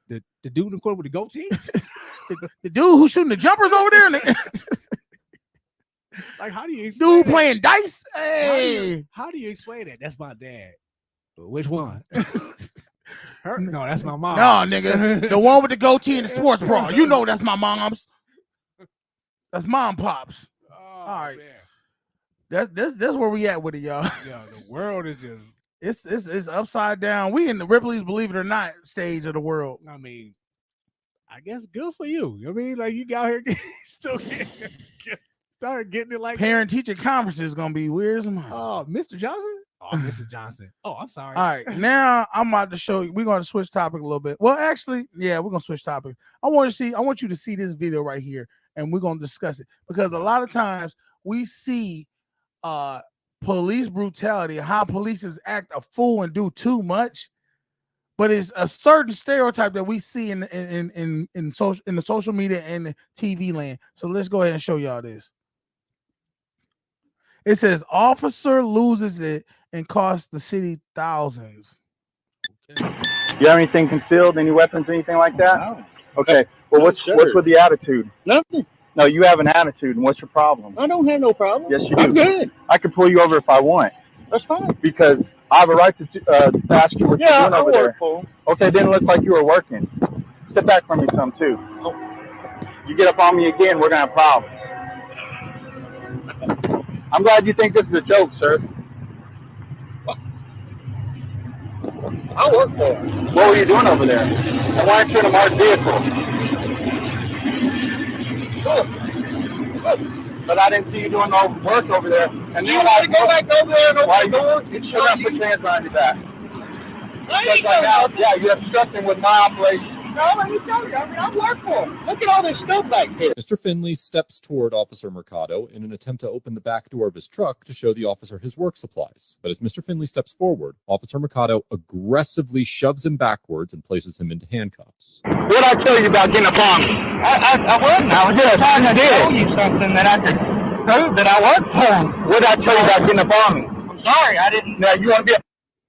The dude in the corner with the goatee, the dude who's shooting the jumpers over there. Like, how do you explain dude playing dice? Hey, how do you explain that? That's my dad. Which one? No, that's my mom. No, nigga, the one with the goatee and the sports bra. You know that's my mom's. That's mom pops. All right, man. That's where we at with it, y'all. Yeah, the world is just it's upside down. We in the Ripley's Believe It or Not stage of the world. I mean, I guess good for you. I mean, like you got here still started getting it like parent teacher conference is gonna be weird as my. Oh, Mr. Johnson. Oh, Mrs. Johnson. Oh, I'm sorry. All right, now I'm about to show you. We're gonna switch topic a little bit. Well, actually, yeah, we're gonna switch topic. I want you to see this video right here, and we're gonna discuss it because a lot of times we see police brutality and how police act a fool and do too much, but it's a certain stereotype that we see in the social media and the TV land. So let's go ahead and show y'all this. It says officer loses it and costs the city thousands. You have anything concealed, any weapons, anything like that? No. Okay. Well, what's with the attitude? Nothing. No, you have an attitude, and what's your problem? I don't have no problem. Yes, you do. I'm good. I can pull you over if I want. That's fine. Because I have a right to ask you what you're doing over there. For Okay, didn't look like you were working. Step back from me some, too. You get up on me again, we're going to have problems. I'm glad you think this is a joke, sir. I work for him. What were you doing over there? And why aren't you in a marked vehicle? But I didn't see you doing no work over there. And You want to go back over there and open the door? You're going to put your hands behind your back. I ain't Right now, going yeah, you're obstructing with my operation. No, let me tell you. I mean, I work for him. Look at all this stuff back here. Mr. Finley steps toward Officer Mercado in an attempt to open the back door of his truck to show the officer his work supplies. But as Mr. Finley steps forward, Officer Mercado aggressively shoves him backwards and places him into handcuffs. What did I tell you about getting up on me? I wasn't. I was just trying to tell you something that I could prove that I work for him. What did I tell you about getting up on me? I'm sorry. I didn't. Now, you want to be a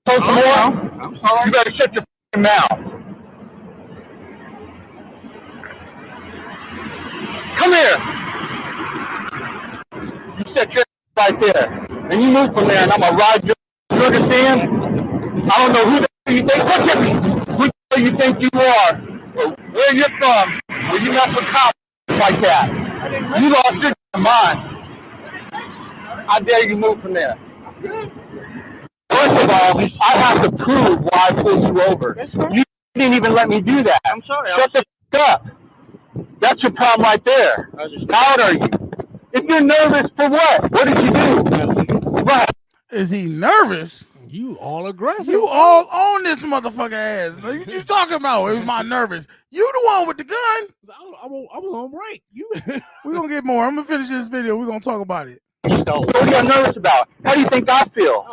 some more? I'm sorry. You better shut your mouth. Come here. You set your right there. And you move from there, and I'm going to ride you. You understand? I don't know who the hell you think. Look at me. Who the hell you think you are? Where you're from? Where you mess with cops like that? You lost your mind. I dare you move from there. First of all, I have to prove why I pulled you over. You didn't even let me do that. I'm sorry. Shut the f up. That's your problem right there. How old are you? If you're nervous for what? What did you do? Right. Is he nervous? You all aggressive. You all on this motherfucker ass. What you talking about? It was my nervous. You the one with the gun. I was on break. You. We're gonna get more. I'm gonna finish this video. We're gonna talk about it. What are you nervous about? How do you think I feel?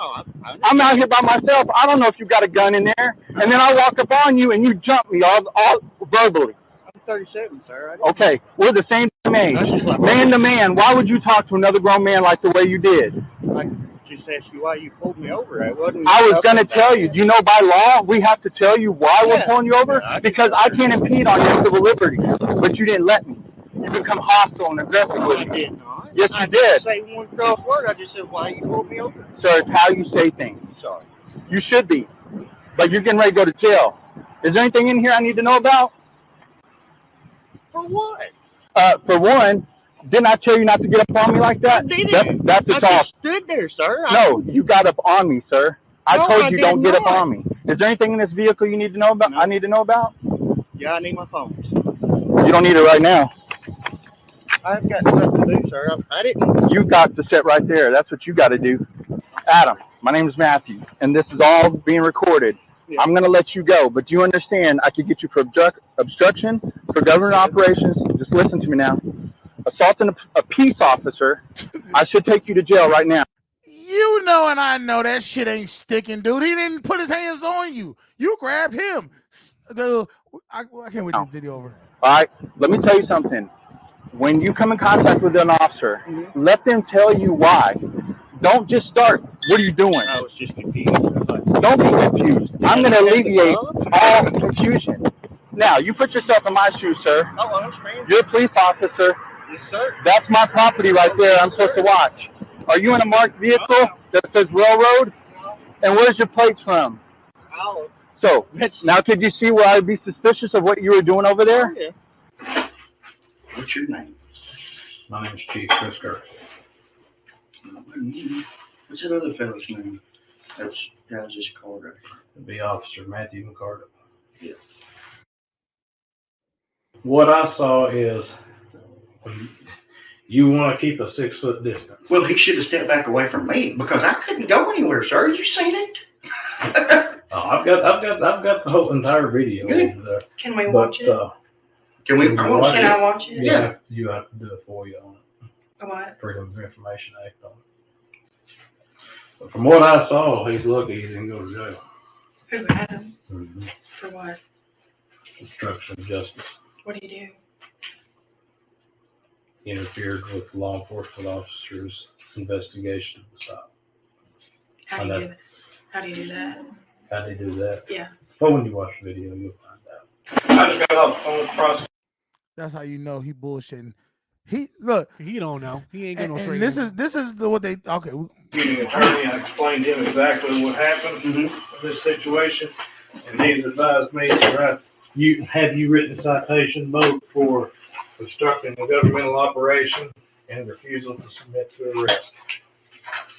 I'm out here by myself. I don't know if you got a gun in there. And then I walk up on you and you jump me all verbally. I'm 37, sir. Okay, we're the same age. Man to man, why would you talk to another grown man like the way you did? I just asked you why you pulled me over. I was going to tell you. Do you know by law we have to tell you why we're pulling you over? Because I can't impede on your civil liberties. But you didn't let me. You become hostile and aggressive with me. Yes, you did. I didn't say one cross word. I just said why you pulled me over. Sir, it's how you say things. Sorry. You should be. But you're getting ready to go to jail. Is there anything in here I need to know about? For what? For one, didn't I tell you not to get up on me like that? I didn't. That's I assault. just stood there, sir. No, you got up on me, sir. I No, told I you did don't get up not. on me. Is there anything in this vehicle you need to know about? No. I need to know about? Yeah, I need my phone. You don't need it right now. I've got stuff to do, sir. I didn't. You got to sit right there. That's what you got to do. Adam, my name is Matthew, and this is all being recorded. Yeah. I'm going to let you go, but do you understand I could get you for obstruction, for government operations? Just listen to me now. Assaulting a peace officer. I should take you to jail right now. You know, and I know that shit ain't sticking, dude. He didn't put his hands on you. You grabbed him. I can't wait to this video over. All right, let me tell you something. When you come in contact with an officer, let them tell you why. Don't just start, what are you doing? I was just confused. Don't be confused. I'm going to alleviate all confusion. Now, you put yourself in my shoes, sir. Oh, I understand. You're a police officer. Yes, sir. That's my property right there. I'm supposed to watch. Are you in a marked vehicle that says railroad? And where's your plates from? Oh, So, now could you see where I'd be suspicious of what you were doing over there? yeah. What's your name? My name's Chief Chris Kirk. What's that other fellow's name? That was just called right It'd be Officer Matthew McCarter. Yeah. What I saw is you want to keep a 6 foot distance. Well, he should have stepped back away from me because I couldn't go anywhere, sir. You seen it? I've got the whole entire video Good. over there. Can we watch it? Can we? Can I watch it? Yeah. You have to do a FOIA on it. What? Freedom of Information Act on it. But from what I saw, he's lucky he didn't go to jail. Who, Adam? Mm-hmm. For what? Obstruction of justice. What do you do? He interfered with law enforcement officers' investigation of the stop. How do you do that? How do you do that? How did he do that? Yeah. Well, when you watch the video, you'll find out. I just got off the phone with the prosecutor. That's how you know he bullshitting. He look. He don't know. He ain't got no straight. And this is the what they okay. Getting an attorney, I explained to him exactly what happened in this situation, and he's advised me that you written a citation both for obstructing a governmental operation and refusal to submit to arrest.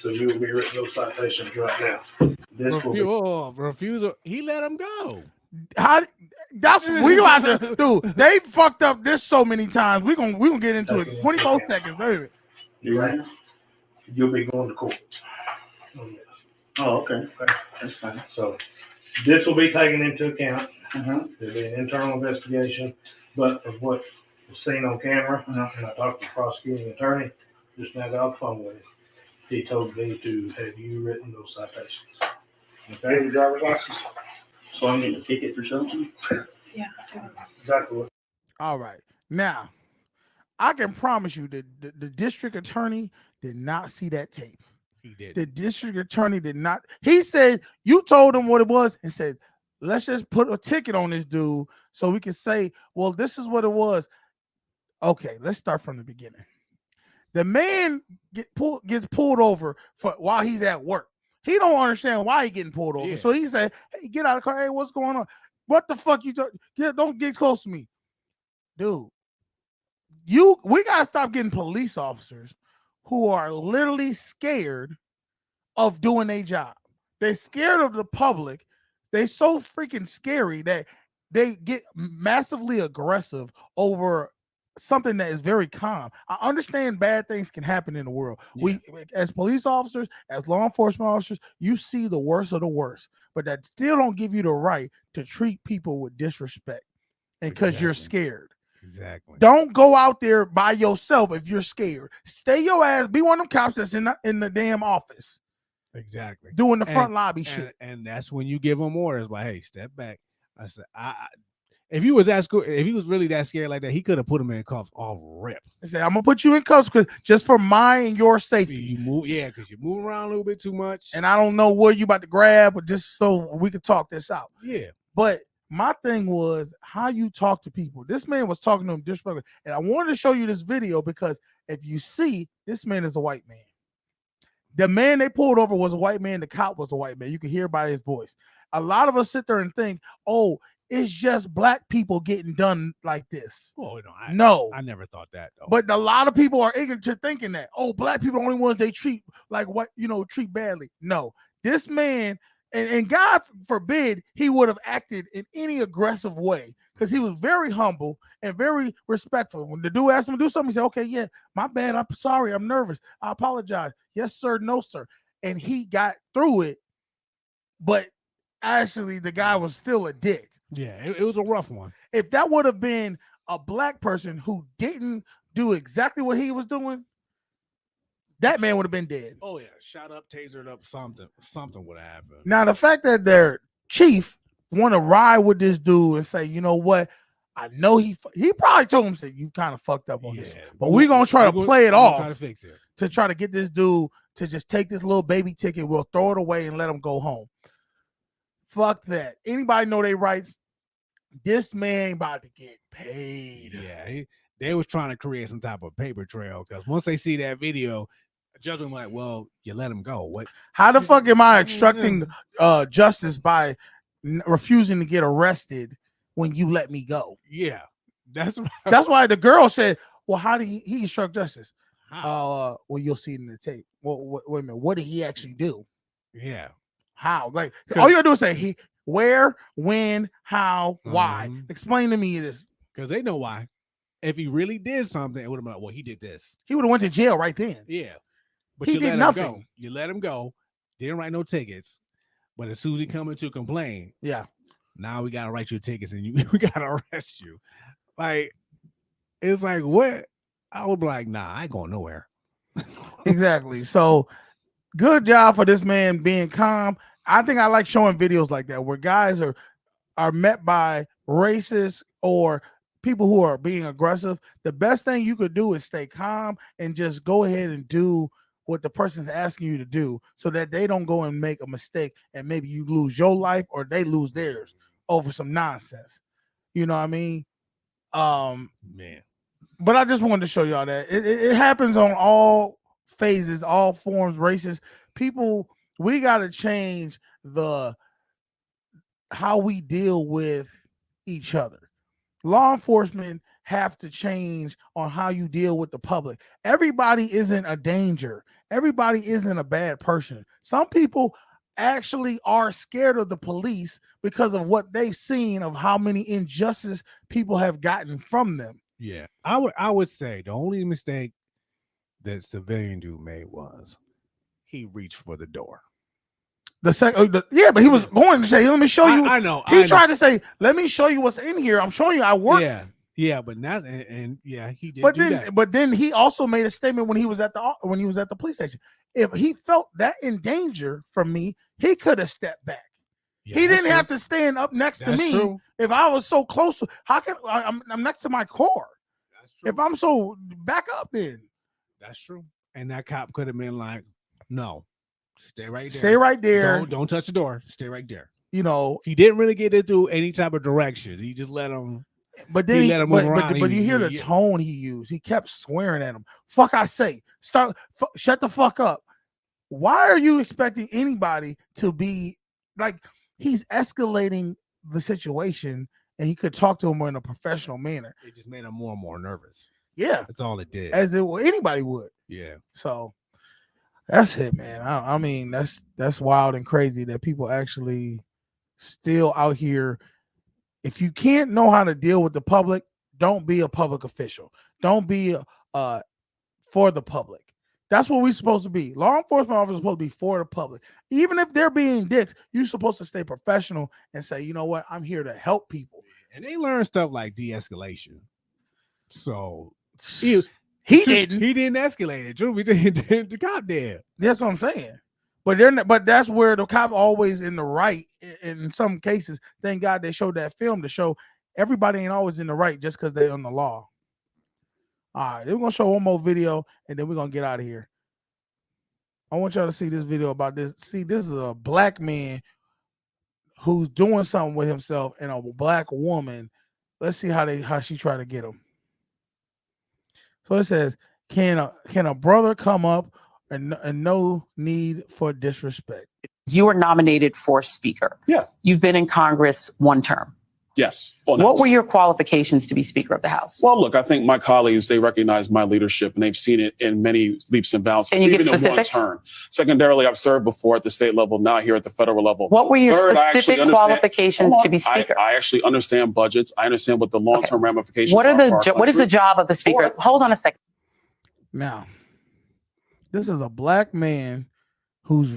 So you will be written those citations right now. Refusal. He let him go. That's we gonna have to do. They fucked up this so many times. We gonna get into it. 24 seconds, baby. You right? You'll be going to court. Oh, okay. That's fine. So this will be taken into account. There'll be an internal investigation, but of what was seen on camera, and I talked to the prosecuting attorney, just now got off the phone with him. He told me to have you written those citations. Okay? Your driver's license. So I'm getting a ticket for something? Yeah. Exactly what. All right. Now, I can promise you that the district attorney did not see that tape. He did. The district attorney did not. He said you told him what it was and said, let's just put a ticket on this dude so we can say, well, this is what it was. Okay, let's start from the beginning. The man gets pulled over while he's at work. He don't understand why he getting pulled over. Yeah. So he said, hey, get out of the car. Hey, what's going on? What the fuck you don't get close to me. Dude, we gotta stop getting police officers who are literally scared of doing their job. They're scared of the public. They so freaking scary that they get massively aggressive over something that is very calm. I understand bad things can happen in the world. We, as police officers, as law enforcement officers, you see the worst of the worst, but that still don't give you the right to treat people with disrespect and because you're scared. Exactly. Don't go out there by yourself if you're scared. Stay your ass. Be one of them cops that's in the damn office. Exactly. Doing the front lobby shit. And that's when you give them orders like, hey, step back. I said, if he was if he was really that scared like that, he could have put him in cuffs off rip. I said, I'm gonna put you in cuffs because just for my and your safety. You move, because you move around a little bit too much. And I don't know what you about to grab, but just so we could talk this out. Yeah. But my thing was how you talk to people. This man was talking to him disrespectfully. And I wanted to show you this video because if you see, this man is a white man. The man they pulled over was a white man. The cop was a white man. You can hear by his voice. A lot of us sit there and think, oh, it's just black people getting done like this. Oh, no. I never thought that, though. But a lot of people are ignorant to thinking that, oh, black people are the only ones they treat like what, treat badly. No, this man, and God forbid he would have acted in any aggressive way because he was very humble and very respectful. When the dude asked him to do something, he said, okay, yeah, my bad. I'm sorry. I'm nervous. I apologize. Yes, sir. No, sir. And he got through it. But actually, the guy was still a dick. Yeah, it was a rough one. If that would have been a black person who didn't do exactly what he was doing, that man would have been dead. Oh, yeah. Shot up, tasered up, something would have happened. Now, the fact that their chief want to ride with this dude and say, you know what? I know he probably told him, said, you kind of fucked up on this. But we're going to try to play it off try to fix it. to try to get this dude to just take this little baby ticket. We'll throw it away and let him go home. Fuck that. Anybody know their rights? This man about to get paid. Yeah, they was trying to create some type of paper trail because once they see that video, a judge was like, well, you let him go. What? How the fuck am I obstructing justice by refusing to get arrested when you let me go? Yeah, that's why the girl said, well, how did he obstruct justice? Well, you'll see it in the tape. Well, wait a minute. What did he actually do? Yeah. How? Like, all you gotta do is say where, when, how, why. Explain to me this. Because they know why. If he really did something, it would have been like, well, he did this. He would have went to jail right then. Yeah. But he you did let nothing. him go. You let him go. Didn't write no tickets. But as soon as he coming to complain, now we gotta write you tickets and we gotta arrest you. Like, it's like, what? I would be like, nah, I ain't going nowhere. Exactly. So good job for this man being calm. I think I like showing videos like that where guys are met by racists or people who are being aggressive. The best thing you could do is stay calm and just go ahead and do what the person's asking you to do so that they don't go and make a mistake and maybe you lose your life or they lose theirs over some nonsense. You know what I mean? Man. But I just wanted to show y'all that it happens on all phases, all forms, races. People, we got to change how we deal with each other. Law enforcement have to change on how you deal with the public. Everybody isn't a danger. Everybody isn't a bad person. Some people actually are scared of the police because of what they've seen of how many injustice people have gotten from them. Yeah, I would say the only mistake that civilian dude made was he reached for the door. But he was going to say, "Let me show you." I know. He tried to say, "Let me show you what's in here." I'm showing you. I work. Yeah, but now and he did. But then he also made a statement when he was at the police station. If he felt that in danger from me, he could have stepped back. Yeah, he didn't have to stand up next to me. True. If I was so close, how can I'm next to my car? That's true. If I'm so back up, then that's true. And that cop could have been like, "No, stay right there. Stay right there. Don't touch the door. Stay right there." You know, he didn't really get into any type of direction. He just let him. But then but you hear the tone he used. He kept swearing at him. Fuck, I say, shut the fuck up. Why are you expecting anybody to be like? He's escalating the situation, and he could talk to him in a professional manner. It just made him more and more nervous. Yeah, That's all it did. as anybody would. Yeah. So that's it, man. I mean, that's wild and crazy that people actually still out here. If you can't know how to deal with the public, don't be a public official. Don't be for the public. That's what we're supposed to be. Law enforcement officers are supposed to be for the public. Even if they're being dicks, you're supposed to stay professional and say, you know what, I'm here to help people. And they learn stuff like de-escalation. So he didn't escalate it. True, the cop did. That's what I'm saying. But they're not, but that's where the cop always in the right. In some cases, thank God they showed that film to show everybody ain't always in the right just because they're on the law. All right, we're gonna show one more video and then we're gonna get out of here. I want y'all to see this video about this. See, this is a black man who's doing something with himself and a black woman. Let's see how she try to get him. So it says, can a brother come up and no need for disrespect? You were nominated for Speaker. Yeah. You've been in Congress one term. Yes. What were your qualifications to be Speaker of the House? Well, look, I think my colleagues, they recognize my leadership and they've seen it in many leaps and bounds. Can you give even in one specifics? term. Secondarily, I've served before at the state level, now here at the federal level. What were your Third, I actually specific understand- qualifications Hold on. to be Speaker? I actually understand budgets. I understand what the long-term ramifications What are for our what is the country. job of the Speaker? Hold on a second. Now, this is a black man who's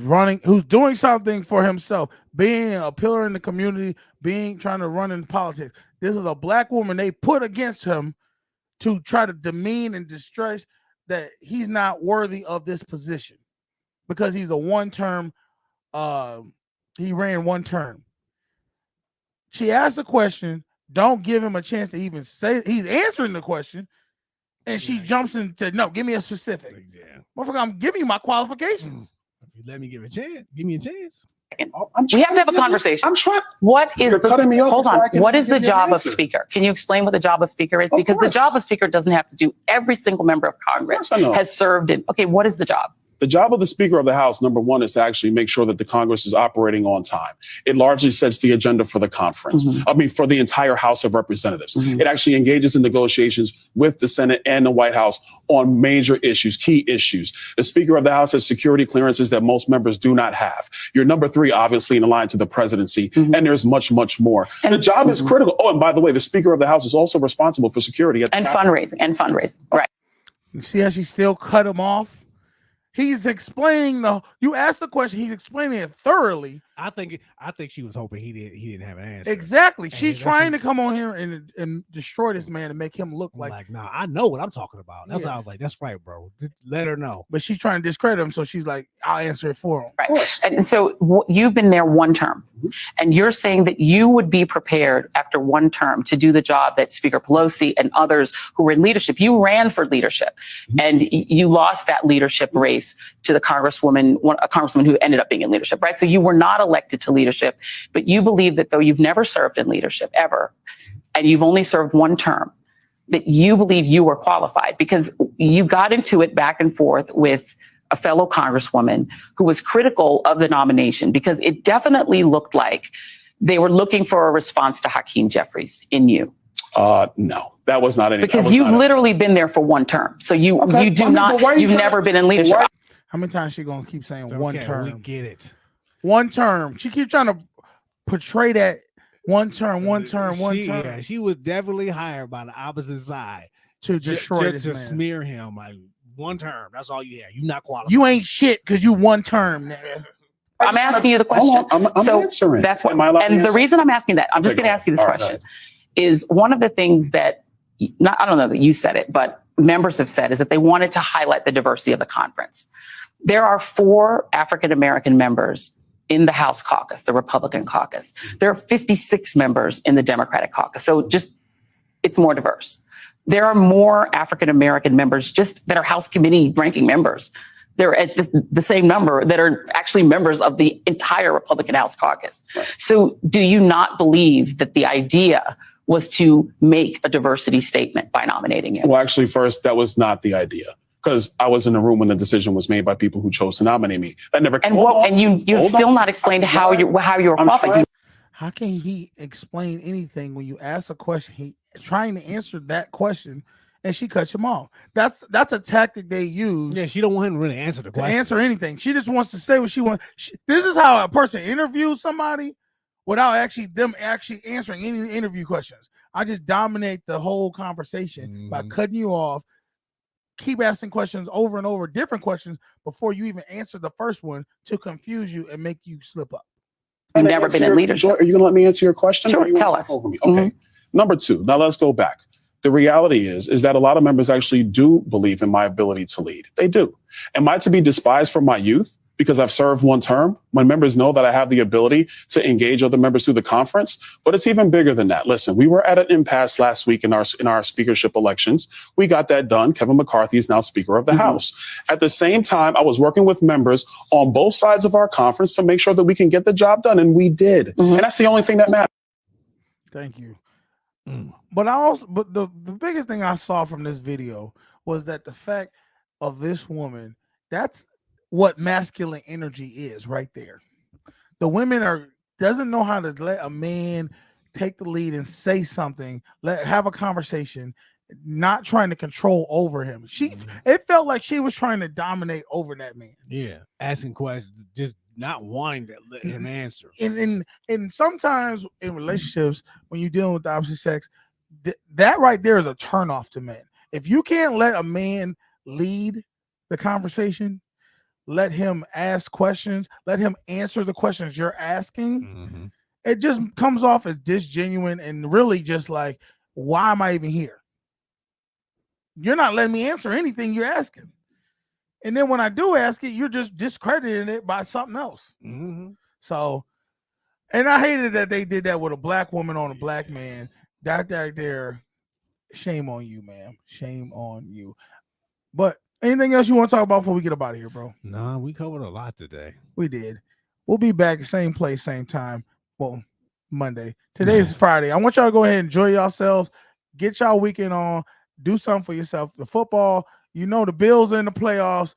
doing something for himself, being a pillar in the community, trying to run in politics. This is a black woman they put against him to try to demean and distress that he's not worthy of this position because he's a one-term, he ran one term. She asked a question, don't give him a chance to even say he's answering the question, and she jumps into, no, give me a specific. Yeah. Motherfucker, I'm giving you my qualifications. If you let me give a chance, give me a chance. We have to have a conversation. I'm trying. What is You're cutting me off hold before on? I can What is the give you an job of answer. Speaker? Can you explain what the job of Speaker is? Of Because the course. job of Speaker doesn't have to do every single member of Congress I know. has served in. Okay, what is the job? The job of the Speaker of the House, number one, is to actually make sure that the Congress is operating on time. It largely sets the agenda for the conference. I mean, for the entire House of Representatives. It actually engages in negotiations with the Senate and the White House on major issues, key issues. The Speaker of the House has security clearances that most members do not have. You're number three, obviously, in line to the presidency, and there's much, much more. The job is critical. Oh, and by the way, the Speaker of the House is also responsible for security at the Capitol. fundraising. Right. You see how she still cut him off? He's explaining you asked the question, he's explaining it thoroughly. I think she was hoping he didn't have an answer. Exactly. And She's that's trying to come on here and destroy this man and make him look like nah, I know what I'm talking about. That's why I was like, that's right, bro. Just let her know. But she's trying to discredit him, so she's like, I'll answer it for him. Right. And so you've been there one term, and you're saying that you would be prepared after one term to do the job that Speaker Pelosi and others who were in leadership. You ran for leadership, and you lost that leadership race to the congresswoman, a congresswoman who ended up being in leadership, right? So you were not elected to leadership, but you believe that though you've never served in leadership ever, and you've only served one term, that you believe you were qualified because you got into it back and forth with a fellow congresswoman who was critical of the nomination because it definitely looked like they were looking for a response to Hakeem Jeffries in you. No, that was not anything. Because you've literally been there for one term. So you've never been in leadership. How many times she gonna keep saying one term? We get it. One term. She keeps trying to portray that one term. Yeah, she was definitely hired by the opposite side to destroy this to man. smear him. Like one term. That's all you have. You're not qualified. You ain't shit because you one term, nigga. I'm asking you the question. I'm so answering. that's what, Am I allowed to and the answer? reason I'm asking that, I'm just Okay, going to ask you this all right, question, is one of the things that, I don't know that you said it, but members have said is that they wanted to highlight the diversity of the conference. There are 4 African-American members in the House caucus, the Republican caucus. There are 56 members in the Democratic caucus. So it's more diverse. There are more African-American members just that are House committee ranking members. They're at the same number that are actually members of the entire Republican House caucus. So do you not believe that the idea was to make a diversity statement by nominating him? Well, actually, first, that was not the idea. Because I was in the room when the decision was made by people who chose to nominate me. That never. And you've still not explained how you were qualified. How can he explain anything when you ask a question? He trying to answer that question, and she cuts him off. That's a tactic they use. Yeah, she don't want him to really answer the question. Answer anything. She just wants to say what she wants. This is how a person interviews somebody without them answering any interview questions. I just dominate the whole conversation by cutting you off. Keep asking questions over and over, different questions, before you even answer the first one to confuse you and make you slip up. You've never been in leadership. Are you going to let me answer your question? Sure, Or you tell wanna us. talk over me? Okay. Number two, now let's go back. The reality is that a lot of members actually do believe in my ability to lead. They do. Am I to be despised for my youth because I've served one term, when members know that I have the ability to engage other members through the conference? But it's even bigger than that. Listen, we were at an impasse last week in our speakership elections. We got that done. Kevin McCarthy is now Speaker of the House. At the same time, I was working with members on both sides of our conference to make sure that we can get the job done, and we did. And that's the only thing that matters. Thank you. But the biggest thing I saw from this video was that the fact of this woman, that's what masculine energy is right there. The women doesn't know how to let a man take the lead and say something, have a conversation, not trying to control over him. It felt like she was trying to dominate over that man. Yeah, asking questions, just not wanting to let him answer. And sometimes in relationships, when you're dealing with the opposite sex, that right there is a turnoff to men. If you can't let a man lead the conversation, let him ask questions, let him answer the questions you're asking, it just comes off as disgenuine and really just like, why am I even here? You're not letting me answer anything you're asking. And then when I do ask it, you're just discrediting it by something else. So, and I hated that they did that with a black woman on a black man. That right there, shame on you, man. Shame on you. But anything else you want to talk about before we get up out of here, bro? Nah, we covered a lot today. We did. We'll be back same place, same time. Well, Monday. Today is Friday. I want y'all to go ahead and enjoy yourselves. Get y'all weekend on. Do something for yourself. The football, the Bills are in the playoffs.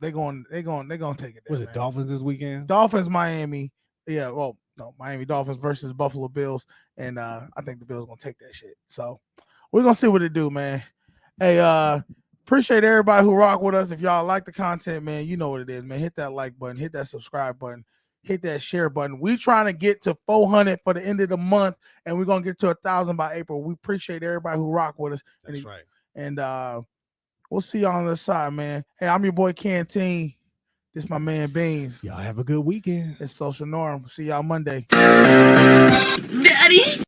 They're going to take it there. Was it Dolphins this weekend? Dolphins, Miami. Yeah, well, no, Miami Dolphins versus Buffalo Bills. And I think the Bills going to take that shit. So we're going to see what they do, man. Hey, appreciate everybody who rock with us. If y'all like the content, man, you know what it is, man. Hit that like button, hit that subscribe button, hit that share button. We trying to get to 400 for the end of the month, and we're going to get to 1,000 by April. We appreciate everybody who rock with us. That's right. And we'll see y'all on the side, man. Hey, I'm your boy Canteen. This my man Beans. Y'all have a good weekend. It's Social Norm. See y'all Monday. Daddy.